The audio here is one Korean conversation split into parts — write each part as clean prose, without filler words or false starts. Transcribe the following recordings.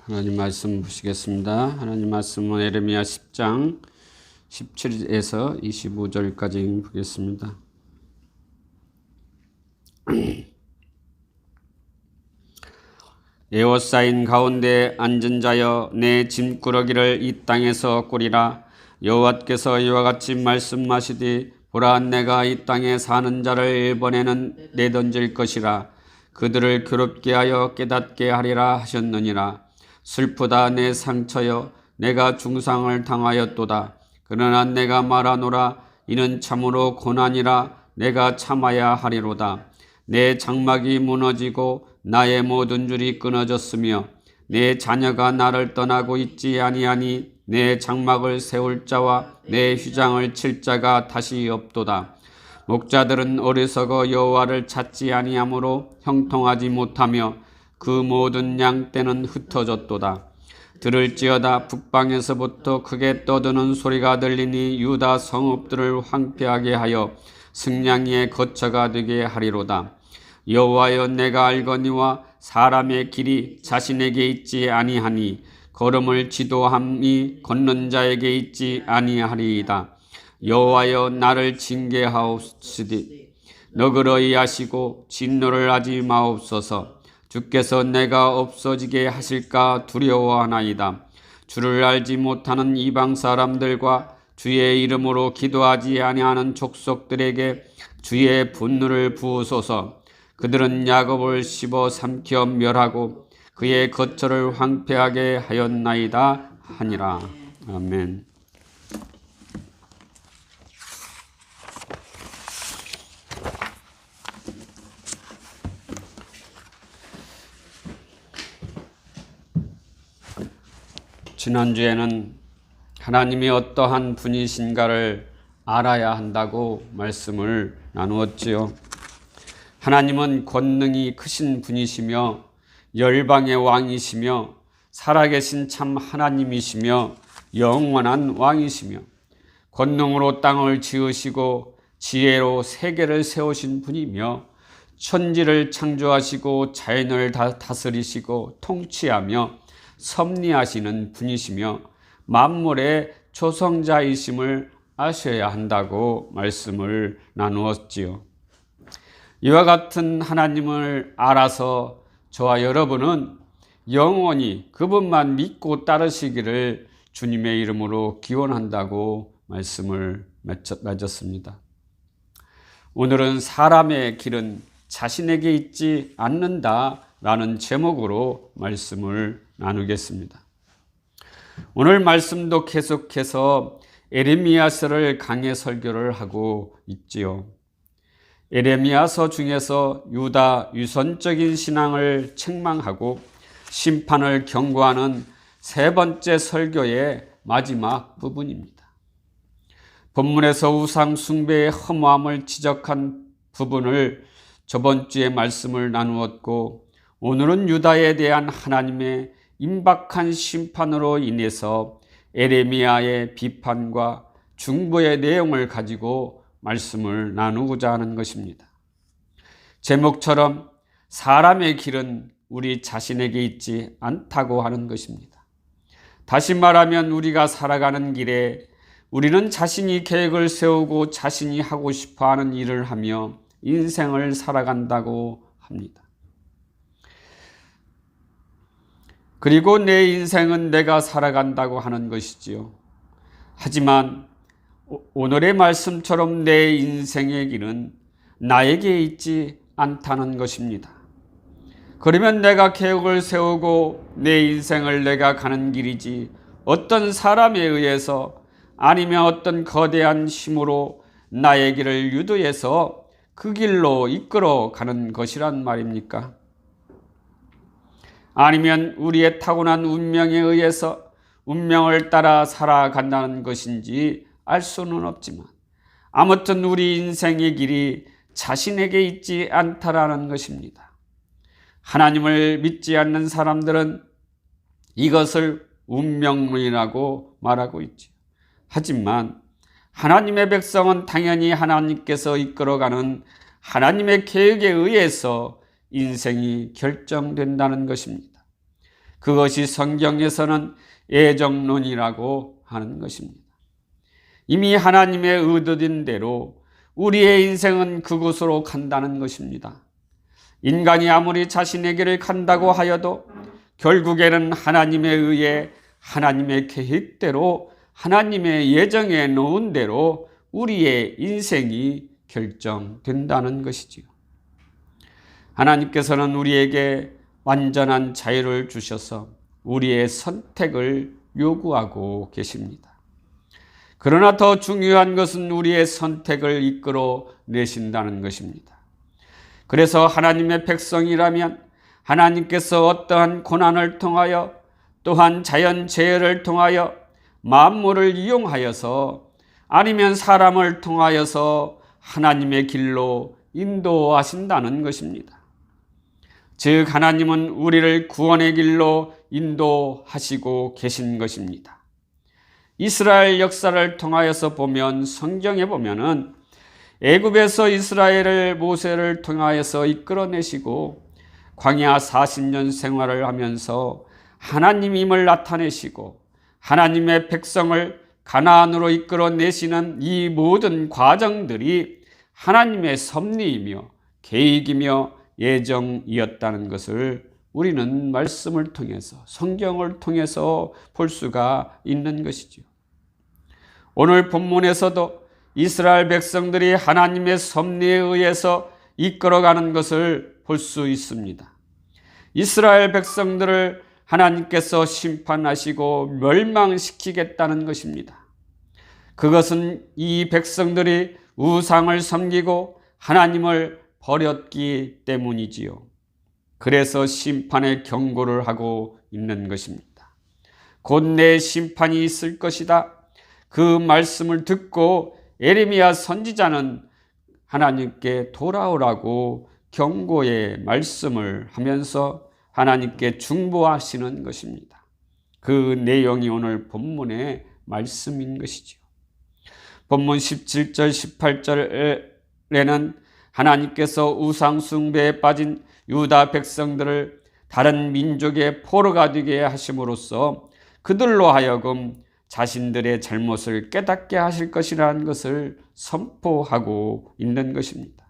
하나님 말씀 보시겠습니다. 하나님 말씀은 예레미야 10장 17에서 25절까지 보겠습니다. 에워싸인 가운데 앉은 자여, 내 짐꾸러기를 이 땅에서 꾸리라. 여호와께서 이와 같이 말씀하시되, 보라, 내가 이 땅에 사는 자를 이번에는 내던질 것이라. 그들을 괴롭게 하여 깨닫게 하리라 하셨느니라. 슬프다 내 상처여, 내가 중상을 당하였도다. 그러나 내가 말하노라. 이는 참으로 고난이라. 내가 참아야 하리로다. 내 장막이 무너지고 나의 모든 줄이 끊어졌으며 내 자녀가 나를 떠나고 있지 아니하니 내 장막을 세울 자와 내 휘장을 칠 자가 다시 없도다. 목자들은 어리석어 여호와를 찾지 아니하므로 형통하지 못하며 그 모든 양떼는 흩어졌도다. 들을지어다. 북방에서부터 크게 떠드는 소리가 들리니 유다 성읍들을 황폐하게 하여 승냥이의 거처가 되게 하리로다. 여호와여, 내가 알거니와 사람의 길이 자신에게 있지 아니하니 걸음을 지도함이 걷는 자에게 있지 아니하리이다. 여호와여, 나를 징계하옵시되 너그러이 하시고 진노를 하지 마옵소서. 주께서 내가 없어지게 하실까 두려워하나이다. 주를 알지 못하는 이방 사람들과 주의 이름으로 기도하지 아니하는 족속들에게 주의 분노를 부으소서. 그들은 야곱을 씹어 삼켜 멸하고 그의 거처를 황폐하게 하였나이다 하니라. 아멘. 지난주에는 하나님이 어떠한 분이신가를 알아야 한다고 말씀을 나누었지요. 하나님은 권능이 크신 분이시며 열방의 왕이시며 살아계신 참 하나님이시며 영원한 왕이시며 권능으로 땅을 지으시고 지혜로 세계를 세우신 분이며 천지를 창조하시고 자연을 다스리시고 통치하며 섭리하시는 분이시며 만물의 조성자이심을 아셔야 한다고 말씀을 나누었지요. 이와 같은 하나님을 알아서 저와 여러분은 영원히 그분만 믿고 따르시기를 주님의 이름으로 기원한다고 말씀을 맺었습니다. 오늘은 사람의 길은 자신에게 있지 않는다라는 제목으로 말씀을 나누겠습니다. 오늘 말씀도 계속해서 에레미야서를 강해 설교를 하고 있지요. 에레미야서 중에서 유다 유선적인 신앙을 책망하고 심판을 경고하는 세 번째 설교의 마지막 부분입니다. 본문에서 우상 숭배의 허무함을 지적한 부분을 저번 주에 말씀을 나누었고, 오늘은 유다에 대한 하나님의 임박한 심판으로 인해서 에레미야의 비판과 중보의 내용을 가지고 말씀을 나누고자 하는 것입니다. 제목처럼 사람의 길은 우리 자신에게 있지 않다고 하는 것입니다. 다시 말하면 우리가 살아가는 길에 우리는 자신이 계획을 세우고 자신이 하고 싶어하는 일을 하며 인생을 살아간다고 합니다. 그리고 내 인생은 내가 살아간다고 하는 것이지요. 하지만 오늘의 말씀처럼 내 인생의 길은 나에게 있지 않다는 것입니다. 그러면 내가 계획을 세우고 내 인생을 내가 가는 길이지 어떤 사람에 의해서 아니면 어떤 거대한 힘으로 나의 길을 유도해서 그 길로 이끌어 가는 것이란 말입니까? 아니면 우리의 타고난 운명에 의해서 운명을 따라 살아간다는 것인지 알 수는 없지만, 아무튼 우리 인생의 길이 자신에게 있지 않다라는 것입니다. 하나님을 믿지 않는 사람들은 이것을 운명론이라고 말하고 있죠. 하지만 하나님의 백성은 당연히 하나님께서 이끌어가는 하나님의 계획에 의해서 인생이 결정된다는 것입니다. 그것이 성경에서는 애정론이라고 하는 것입니다. 이미 하나님의 의도된 대로 우리의 인생은 그곳으로 간다는 것입니다. 인간이 아무리 자신에게를 간다고 하여도 결국에는 하나님에 의해 하나님의 계획대로 하나님의 예정에 놓은 대로 우리의 인생이 결정된다는 것이지요. 하나님께서는 우리에게 완전한 자유를 주셔서 우리의 선택을 요구하고 계십니다. 그러나 더 중요한 것은 우리의 선택을 이끌어 내신다는 것입니다. 그래서 하나님의 백성이라면 하나님께서 어떠한 고난을 통하여 또한 자연재해를 통하여 만물을 이용하여서 아니면 사람을 통하여서 하나님의 길로 인도하신다는 것입니다. 즉 하나님은 우리를 구원의 길로 인도하시고 계신 것입니다. 이스라엘 역사를 통하여서 보면 성경에 보면은 애굽에서 이스라엘을 모세를 통하여서 이끌어내시고 광야 40년 생활을 하면서 하나님임을 나타내시고 하나님의 백성을 가나안으로 이끌어내시는 이 모든 과정들이 하나님의 섭리이며 계획이며 예정이었다는 것을 우리는 말씀을 통해서 성경을 통해서 볼 수가 있는 것이죠. 오늘 본문에서도 이스라엘 백성들이 하나님의 섭리에 의해서 이끌어가는 것을 볼 수 있습니다. 이스라엘 백성들을 하나님께서 심판하시고 멸망시키겠다는 것입니다. 그것은 이 백성들이 우상을 섬기고 하나님을 버렸기 때문이지요. 그래서 심판의 경고를 하고 있는 것입니다. 곧 내 심판이 있을 것이다. 그 말씀을 듣고 예레미야 선지자는 하나님께 돌아오라고 경고의 말씀을 하면서 하나님께 중보하시는 것입니다. 그 내용이 오늘 본문의 말씀인 것이죠. 본문 17절 18절에는 하나님께서 우상 숭배에 빠진 유다 백성들을 다른 민족의 포로가 되게 하심으로써 그들로 하여금 자신들의 잘못을 깨닫게 하실 것이라는 것을 선포하고 있는 것입니다.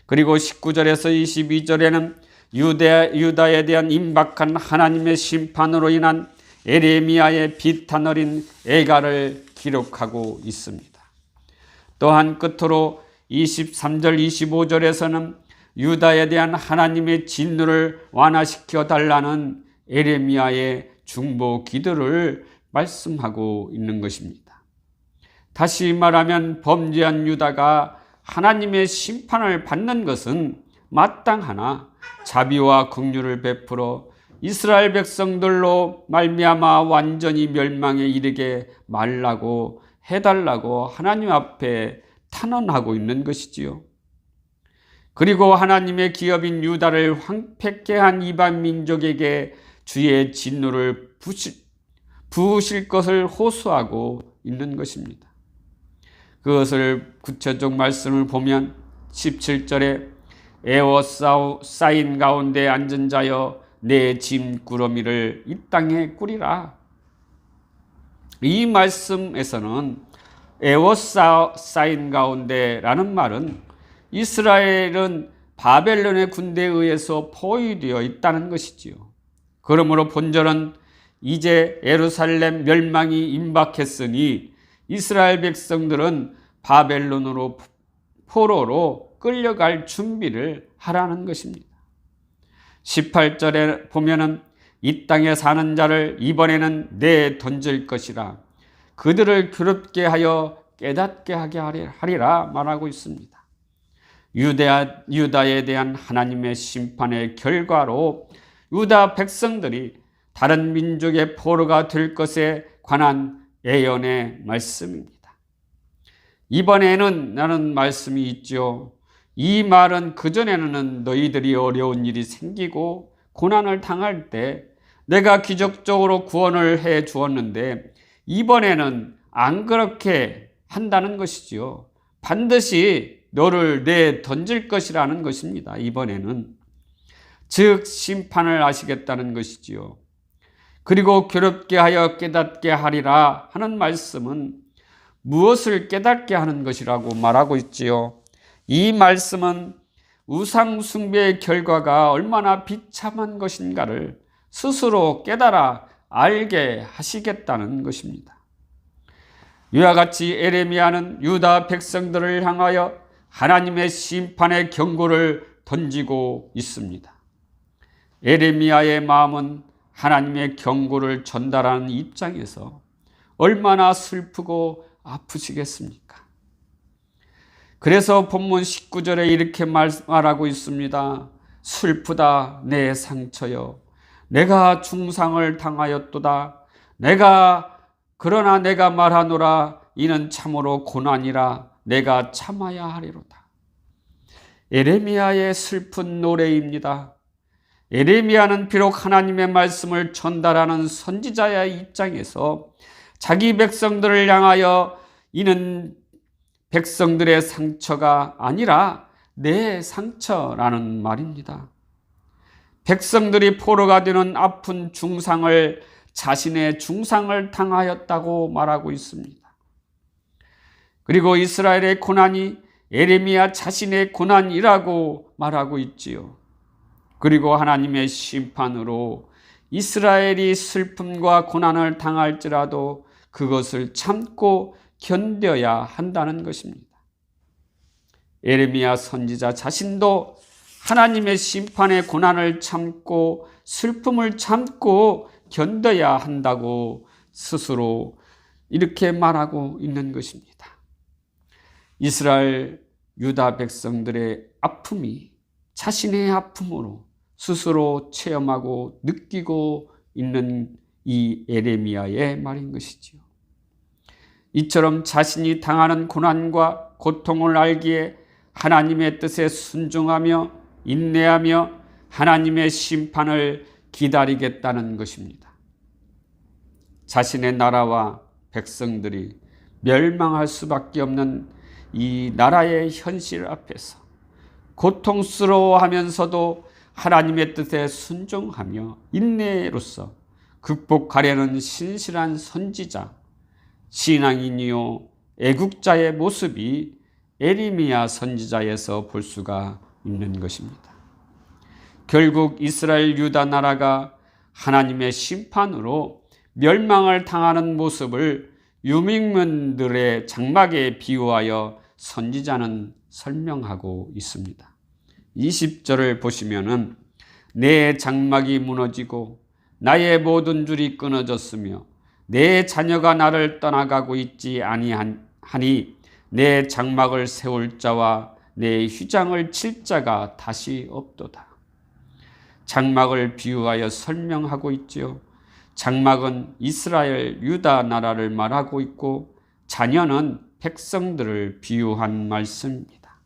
그리고 19절에서 22절에는 유다에 대한 임박한 하나님의 심판으로 인한 에레미야의 비탄 어린 애가를 기록하고 있습니다. 또한 끝으로 23절 25절에서는 유다에 대한 하나님의 진노를 완화시켜 달라는 에레미야의 중보 기도를 말씀하고 있는 것입니다. 다시 말하면 범죄한 유다가 하나님의 심판을 받는 것은 마땅하나 자비와 긍휼을 베풀어 이스라엘 백성들로 말미암아 완전히 멸망에 이르게 말라고 해달라고 하나님 앞에 탄원하고 있는 것이지요. 그리고 하나님의 기업인 유다를 황폐케 한 이방 민족에게 주의 진노를 부으실 것을 호소하고 있는 것입니다. 그것을 구체적 말씀을 보면 17절에 에워싸인 가운데 앉은 자여 내 짐꾸러미를 이 땅에 꾸리라. 이 말씀에서는 에워싸인 가운데라는 말은 이스라엘은 바벨론의 군대에 의해서 포위되어 있다는 것이지요. 그러므로 본절은 이제 예루살렘 멸망이 임박했으니 이스라엘 백성들은 바벨론으로 포로로 끌려갈 준비를 하라는 것입니다. 18절에 보면은 이 땅에 사는 자를 이번에는 내던질 것이라 그들을 괴롭게 하여 깨닫게 하게 하리라 말하고 있습니다. 유다에 대한 하나님의 심판의 결과로 유다 백성들이 다른 민족의 포로가 될 것에 관한 예언의 말씀입니다. 이번에는 라는 말씀이 있죠. 이 말은 그전에는 너희들이 어려운 일이 생기고 고난을 당할 때 내가 기적적으로 구원을 해 주었는데 이번에는 안 그렇게 한다는 것이지요. 반드시 너를 내던질 것이라는 것입니다. 이번에는 즉 심판을 하시겠다는 것이지요. 그리고 괴롭게 하여 깨닫게 하리라 하는 말씀은 무엇을 깨닫게 하는 것이라고 말하고 있지요. 이 말씀은 우상 숭배의 결과가 얼마나 비참한 것인가를 스스로 깨달아 알게 하시겠다는 것입니다. 이와 같이 에레미야는 유다 백성들을 향하여 하나님의 심판의 경고를 던지고 있습니다. 에레미야의 마음은 하나님의 경고를 전달하는 입장에서 얼마나 슬프고 아프시겠습니까? 그래서 본문 19절에 이렇게 말하고 있습니다. 슬프다 내 상처여, 내가 중상을 당하였도다. 그러나 내가 말하노라, 이는 참으로 고난이라, 내가 참아야 하리로다. 에레미야의 슬픈 노래입니다. 에레미야는 비록 하나님의 말씀을 전달하는 선지자의 입장에서 자기 백성들을 향하여 이는 백성들의 상처가 아니라 내 상처라는 말입니다. 백성들이 포로가 되는 아픈 중상을 자신의 중상을 당하였다고 말하고 있습니다. 그리고 이스라엘의 고난이 에레미야 자신의 고난이라고 말하고 있지요. 그리고 하나님의 심판으로 이스라엘이 슬픔과 고난을 당할지라도 그것을 참고 견뎌야 한다는 것입니다. 에레미야 선지자 자신도 하나님의 심판의 고난을 참고 슬픔을 참고 견뎌야 한다고 스스로 이렇게 말하고 있는 것입니다. 이스라엘 유다 백성들의 아픔이 자신의 아픔으로 스스로 체험하고 느끼고 있는 이 에레미야의 말인 것이지요. 이처럼 자신이 당하는 고난과 고통을 알기에 하나님의 뜻에 순종하며 인내하며 하나님의 심판을 기다리겠다는 것입니다. 자신의 나라와 백성들이 멸망할 수밖에 없는 이 나라의 현실 앞에서 고통스러워하면서도 하나님의 뜻에 순종하며 인내로서 극복하려는 신실한 선지자, 신앙인이요 애국자의 모습이 에레미야 선지자에서 볼 수가 있는 것입니다. 결국 이스라엘 유다 나라가 하나님의 심판으로 멸망을 당하는 모습을 유민들의 장막에 비유하여 선지자는 설명하고 있습니다. 20절을 보시면은 내 장막이 무너지고 나의 모든 줄이 끊어졌으며 내 자녀가 나를 떠나가고 있지 아니하니 내 장막을 세울 자와 내 휘장을 칠 자가 다시 없도다. 장막을 비유하여 설명하고 있지요. 장막은 이스라엘 유다 나라를 말하고 있고 자녀는 백성들을 비유한 말씀입니다.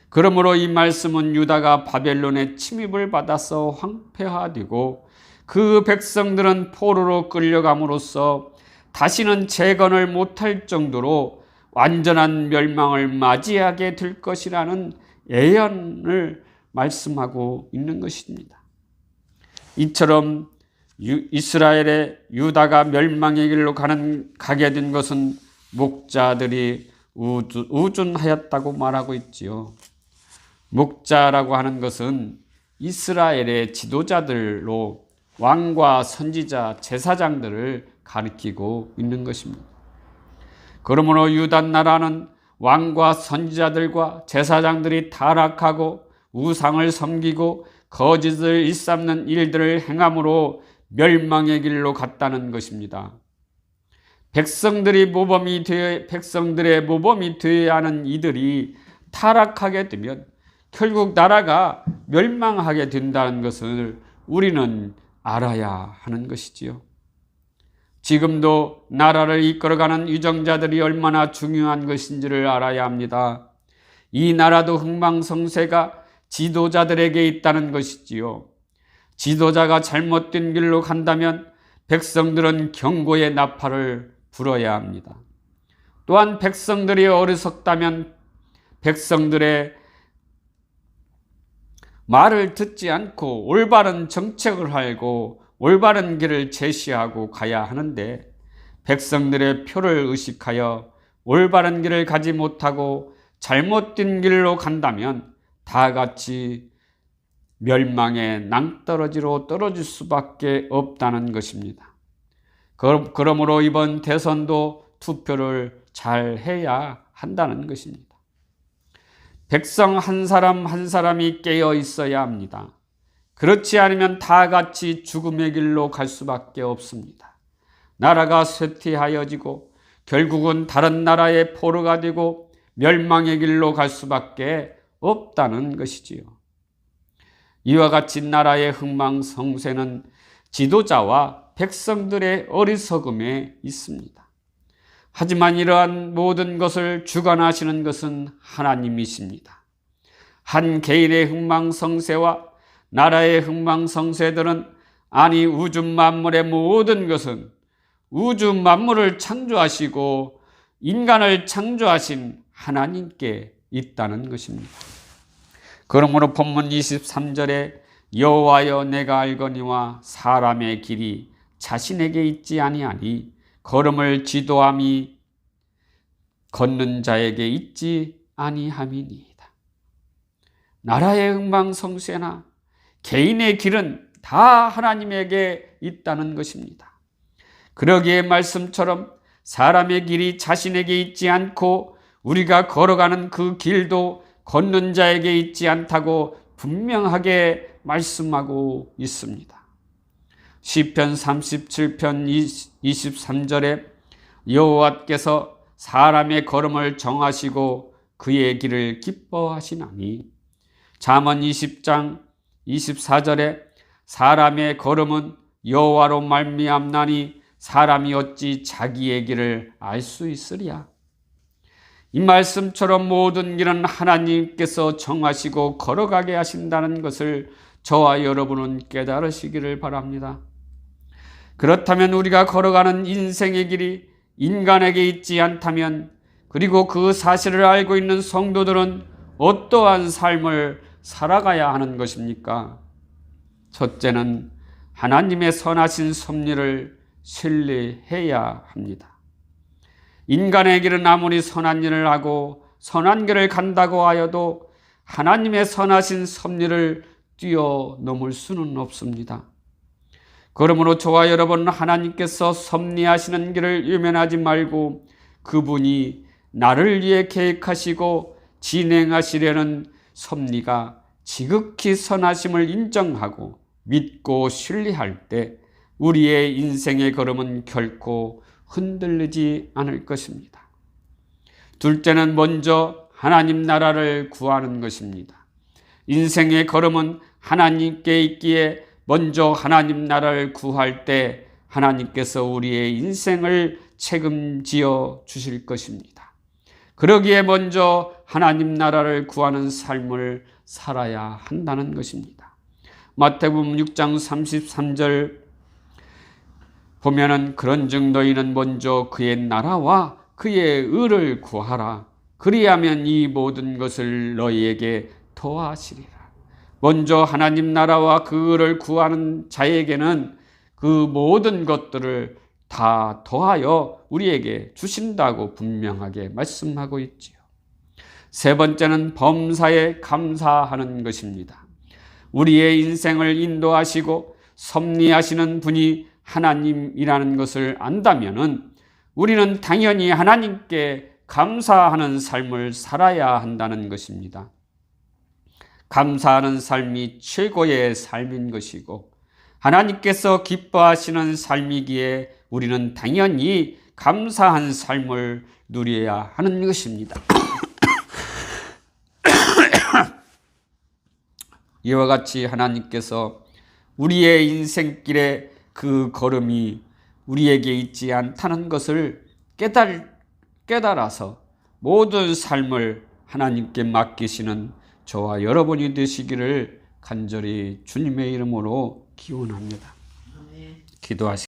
그러므로 이 말씀은 유다가 바벨론의 침입을 받아서 황폐화되고 그 백성들은 포로로 끌려감으로써 다시는 재건을 못할 정도로 완전한 멸망을 맞이하게 될 것이라는 예언을 말씀하고 있는 것입니다. 이처럼 이스라엘의 유다가 멸망의 길로 가게 된 것은 목자들이 우준하였다고 말하고 있지요. 목자라고 하는 것은 이스라엘의 지도자들로 왕과 선지자, 제사장들을 가리키고 있는 것입니다. 그러므로 유다 나라는 왕과 선지자들과 제사장들이 타락하고 우상을 섬기고 거짓을 일삼는 일들을 행함으로 멸망의 길로 갔다는 것입니다. 백성들의 모범이 되어야 하는 이들이 타락하게 되면 결국 나라가 멸망하게 된다는 것을 우리는 알아야 하는 것이지요. 지금도 나라를 이끌어가는 위정자들이 얼마나 중요한 것인지를 알아야 합니다. 이 나라도 흥망성쇠가 지도자들에게 있다는 것이지요. 지도자가 잘못된 길로 간다면 백성들은 경고의 나팔을 불어야 합니다. 또한 백성들이 어리석다면 백성들의 말을 듣지 않고 올바른 정책을 알고 올바른 길을 제시하고 가야 하는데 백성들의 표를 의식하여 올바른 길을 가지 못하고 잘못된 길로 간다면 다 같이 멸망의 낭떠러지로 떨어질 수밖에 없다는 것입니다. 그러므로 이번 대선도 투표를 잘 해야 한다는 것입니다. 백성 한 사람 한 사람이 깨어 있어야 합니다. 그렇지 않으면 다 같이 죽음의 길로 갈 수밖에 없습니다. 나라가 쇠퇴하여지고 결국은 다른 나라의 포로가 되고 멸망의 길로 갈 수밖에 없다는 것이지요. 이와 같이 나라의 흥망성쇠는 지도자와 백성들의 어리석음에 있습니다. 하지만 이러한 모든 것을 주관하시는 것은 하나님이십니다. 한 개인의 흥망성쇠와 나라의 흥망성쇠들은 아니 우주 만물의 모든 것은 우주 만물을 창조하시고 인간을 창조하신 하나님께 있다는 것입니다. 그러므로 본문 23절에 여호와여 내가 알거니와 사람의 길이 자신에게 있지 아니하니 걸음을 지도함이 걷는 자에게 있지 아니함이니이다. 나라의 흥망성쇠나 개인의 길은 다 하나님에게 있다는 것입니다. 그러기에 말씀처럼 사람의 길이 자신에게 있지 않고 우리가 걸어가는 그 길도 걷는 자에게 있지 않다고 분명하게 말씀하고 있습니다. 시편 37편 23절에 여호와께서 사람의 걸음을 정하시고 그의 길을 기뻐하시나니, 잠언 20장 24절에 사람의 걸음은 여호와로 말미암나니 사람이 어찌 자기의 길을 알 수 있으랴. 이 말씀처럼 모든 길은 하나님께서 정하시고 걸어가게 하신다는 것을 저와 여러분은 깨달으시기를 바랍니다. 그렇다면 우리가 걸어가는 인생의 길이 인간에게 있지 않다면, 그리고 그 사실을 알고 있는 성도들은 어떠한 삶을 살아가야 하는 것입니까? 첫째는 하나님의 선하신 섭리를 신뢰해야 합니다. 인간의 길은 아무리 선한 일을 하고 선한 길을 간다고 하여도 하나님의 선하신 섭리를 뛰어넘을 수는 없습니다. 그러므로 저와 여러분, 하나님께서 섭리하시는 길을 외면하지 말고 그분이 나를 위해 계획하시고 진행하시려는 섭리가 지극히 선하심을 인정하고 믿고 신뢰할 때 우리의 인생의 걸음은 결코 흔들리지 않을 것입니다. 둘째는 먼저 하나님 나라를 구하는 것입니다. 인생의 걸음은 하나님께 있기에 먼저 하나님 나라를 구할 때 하나님께서 우리의 인생을 책임지어 주실 것입니다. 그러기에 먼저 하나님 나라를 구하는 삶을 살아야 한다는 것입니다. 마태복음 6장 33절 보면은 그런즉 너희는 먼저 그의 나라와 그의 의를 구하라. 그리하면 이 모든 것을 너희에게 더하시리라. 먼저 하나님 나라와 그 의를 구하는 자에게는 그 모든 것들을 다 더하여 우리에게 주신다고 분명하게 말씀하고 있지요. 세 번째는 범사에 감사하는 것입니다. 우리의 인생을 인도하시고 섭리하시는 분이 하나님이라는 것을 안다면은 우리는 당연히 하나님께 감사하는 삶을 살아야 한다는 것입니다. 감사하는 삶이 최고의 삶인 것이고 하나님께서 기뻐하시는 삶이기에 우리는 당연히 감사한 삶을 누려야 하는 것입니다. 이와 같이 하나님께서 우리의 인생길에 그 걸음이 우리에게 있지 않다는 것을 깨달아서 모든 삶을 하나님께 맡기시는 저와 여러분이 되시기를 간절히 주님의 이름으로 기원합니다. 기도하시겠습니다.